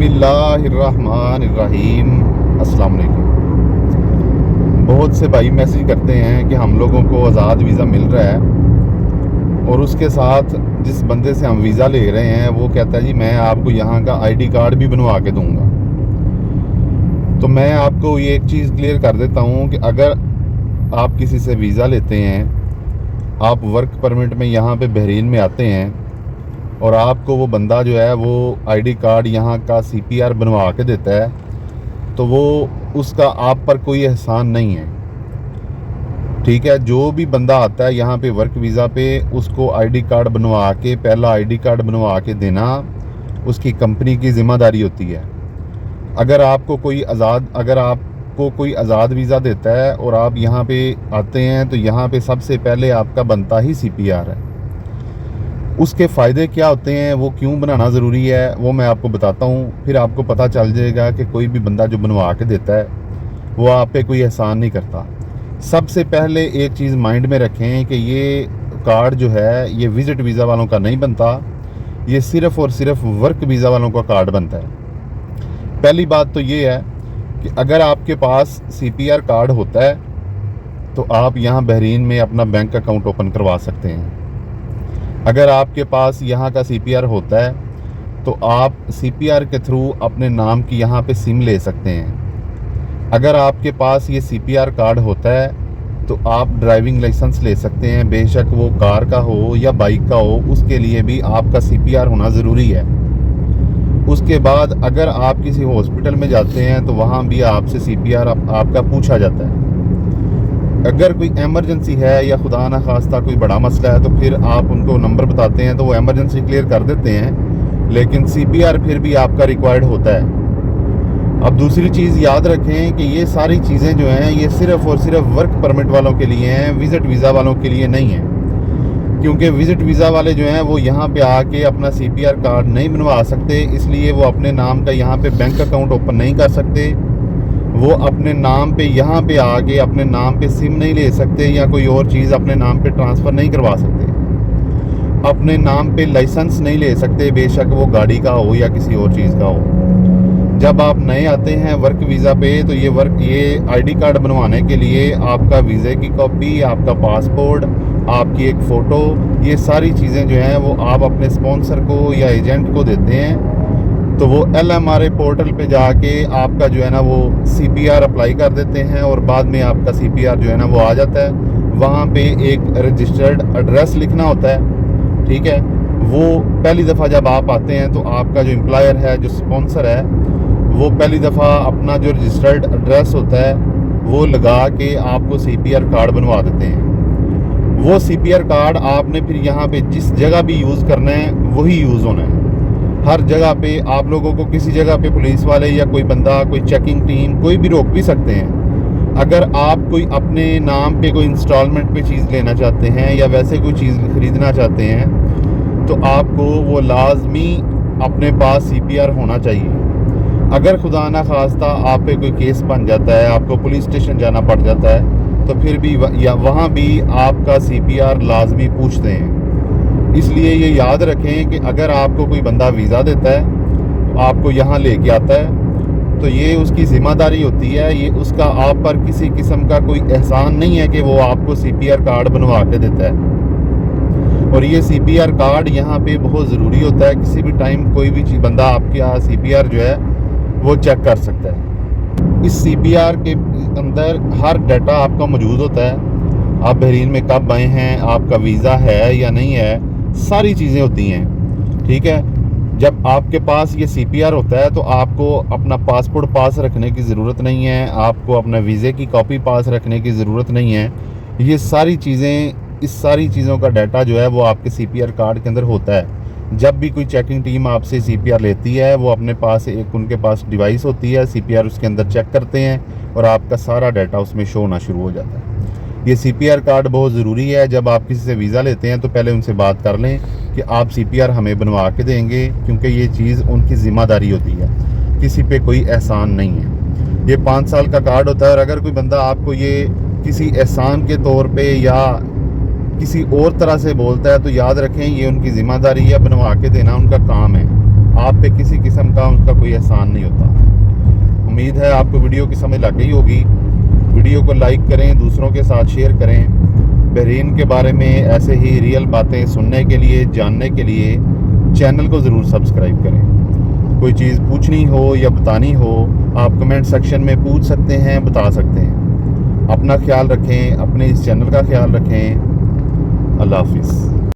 बिस्मिल्लाहिर्रहमानिर्रहीम। अस्सलाम वालेकुम। बहुत से भाई मैसेज करते हैं कि हम लोगों को आज़ाद वीज़ा मिल रहा है और उसके साथ जिस बंदे से हम वीज़ा ले रहे हैं वो कहता है जी मैं आपको यहाँ का आईडी कार्ड भी बनवा के दूँगा। तो मैं आपको ये एक चीज़ क्लियर कर देता हूँ कि अगर आप किसी से वीज़ा लेते हैं, आप वर्क परमिट में यहाँ पे बहरीन में आते हैं और आपको वो बंदा जो है वो आईडी कार्ड यहाँ का सीपीआर बनवा के देता है, तो वो उसका आप पर कोई एहसान नहीं है। ठीक है, जो भी बंदा आता है यहाँ पे वर्क वीज़ा पे उसको आईडी कार्ड बनवा के, पहला आईडी कार्ड बनवा के देना उसकी कंपनी की ज़िम्मेदारी होती है। अगर आपको कोई आज़ाद वीज़ा देता है और आप यहाँ पे आते हैं तो यहाँ पे सबसे पहले आपका बनता ही सीपीआर है। उसके फ़ायदे क्या होते हैं, वो क्यों बनाना ज़रूरी है, वो मैं आपको बताता हूँ। फिर आपको पता चल जाएगा कि कोई भी बंदा जो बनवा के देता है वो आप पे कोई एहसान नहीं करता। सबसे पहले एक चीज़ माइंड में रखें कि ये कार्ड जो है ये विज़िट वीज़ा वालों का नहीं बनता, ये सिर्फ़ और सिर्फ वर्क वीज़ा वालों का कार्ड बनता है। पहली बात तो ये है कि अगर आपके पास सीपीआर कार्ड होता है तो आप यहाँ बहरीन में अपना बैंक अकाउंट ओपन करवा सकते हैं। अगर आपके पास यहाँ का सीपीआर होता है तो आप सीपीआर के थ्रू अपने नाम की यहाँ पे सिम ले सकते हैं। अगर आपके पास ये सीपीआर कार्ड होता है तो आप ड्राइविंग लाइसेंस ले सकते हैं, बेशक वो कार का हो या बाइक का हो, उसके लिए भी आपका सीपीआर होना ज़रूरी है। उसके बाद अगर आप किसी हॉस्पिटल में जाते हैं तो वहाँ भी आपसे सीपीआर आपका पूछा जाता है। अगर कोई एमरजेंसी है या खुदा ना खास्ता कोई बड़ा मसला है तो फिर आप उनको नंबर बताते हैं तो वो एमरजेंसी क्लियर कर देते हैं, लेकिन सीपीआर फिर भी आपका रिक्वायर्ड होता है। अब दूसरी चीज़ याद रखें कि ये सारी चीज़ें जो हैं ये सिर्फ़ और सिर्फ वर्क परमिट वालों के लिए हैं, विज़िट वीज़ा वालों के लिए नहीं है। क्योंकि विज़िट वीज़ा वाले जो हैं वो यहाँ पे आके अपना सीपीआर कार्ड नहीं बनवा सकते, इसलिए वो अपने नाम का यहाँ पे बैंक अकाउंट ओपन नहीं कर सकते। वो अपने नाम पे यहाँ पे आके अपने नाम पे सिम नहीं ले सकते या कोई और चीज़ अपने नाम पे ट्रांसफ़र नहीं करवा सकते, अपने नाम पे लाइसेंस नहीं ले सकते, बेशक वो गाड़ी का हो या किसी और चीज़ का हो। जब आप नए आते हैं वर्क वीज़ा पे तो ये आईडी कार्ड बनवाने के लिए आपका वीज़े की कॉपी, आपका पासपोर्ट, आपकी एक फ़ोटो, ये सारी चीज़ें जो हैं वो आप अपने स्पॉन्सर को या एजेंट को देते हैं। तो वो LMRA पोर्टल पे जाके आपका जो है ना वो सीपीआर अप्लाई कर देते हैं और बाद में आपका सीपीआर जो है ना वो आ जाता है। वहाँ पे एक रजिस्टर्ड एड्रेस लिखना होता है। ठीक है, वो पहली दफ़ा जब आप आते हैं तो आपका जो एम्प्लॉयर है, जो स्पॉन्सर है, वो पहली दफ़ा अपना जो रजिस्टर्ड एड्रेस होता है वो लगा के आपको सीपीआर कार्ड बनवा देते हैं। वो सीपीआर कार्ड आपने फिर यहाँ पे जिस जगह भी यूज़ करना है वही यूज़ होना है। हर जगह पे आप लोगों को किसी जगह पे पुलिस वाले या कोई बंदा, कोई चेकिंग टीम, कोई भी रोक भी सकते हैं। अगर आप कोई अपने नाम पे कोई इंस्टॉलमेंट पे चीज़ लेना चाहते हैं या वैसे कोई चीज़ ख़रीदना चाहते हैं तो आपको वो लाजमी अपने पास सीपीआर होना चाहिए। अगर खुदा ना खास्ता आप पे कोई केस बन जाता है, आपको पुलिस स्टेशन जाना पड़ जाता है तो फिर भी वहाँ भी आपका सीपीआर लाजमी पूछते हैं। इसलिए ये याद रखें कि अगर आपको कोई बंदा वीज़ा देता है, आपको यहाँ लेके आता है, तो ये उसकी ज़िम्मेदारी होती है, ये उसका आप पर किसी किस्म का कोई एहसान नहीं है कि वो आपको सीपीआर कार्ड बनवा के देता है। और ये सीपीआर कार्ड यहाँ पे बहुत ज़रूरी होता है। किसी भी टाइम कोई भी बंदा आपके यहाँ सीपीआर जो है वो चेक कर सकता है। इस सीपीआर के अंदर हर डाटा आपका मौजूद होता है। आप बहरीन में कब आए हैं, आपका वीज़ा है या नहीं है, सारी चीज़ें होती हैं। ठीक है, जब आपके पास ये सीपीआर होता है तो आपको अपना पासपोर्ट पास रखने की ज़रूरत नहीं है, आपको अपना वीज़े की कॉपी पास रखने की ज़रूरत नहीं है। ये सारी चीज़ें, इस सारी चीज़ों का डाटा जो है वो आपके सीपीआर कार्ड के अंदर होता है। जब भी कोई चेकिंग टीम आपसे सीपीआर लेती है वो अपने पास उनके पास डिवाइस होती है, सीपीआर उसके अंदर चेक करते हैं और आपका सारा डाटा उसमें शो होना शुरू हो जाता है। ये सीपीआर कार्ड बहुत ज़रूरी है। जब आप किसी से वीज़ा लेते हैं तो पहले उनसे बात कर लें कि आप सीपीआर हमें बनवा के देंगे, क्योंकि ये चीज़ उनकी ज़िम्मेदारी होती है, किसी पे कोई एहसान नहीं है। ये 5 साल का कार्ड होता है और अगर कोई बंदा आपको ये किसी एहसान के तौर पे या किसी और तरह से बोलता है तो याद रखें ये उनकी ज़िम्मेदारी है, बनवा के देना उनका काम है। आप पे किसी किस्म का उसका कोई एहसान नहीं होता। उम्मीद है आपको वीडियो की समझ लग गई होगी। वीडियो को लाइक करें, दूसरों के साथ शेयर करें। बहरीन के बारे में ऐसे ही रियल बातें सुनने के लिए, जानने के लिए चैनल को ज़रूर सब्सक्राइब करें। कोई चीज़ पूछनी हो या बतानी हो, आप कमेंट सेक्शन में पूछ सकते हैं, बता सकते हैं। अपना ख्याल रखें, अपने इस चैनल का ख्याल रखें। अल्लाह हाफिज़।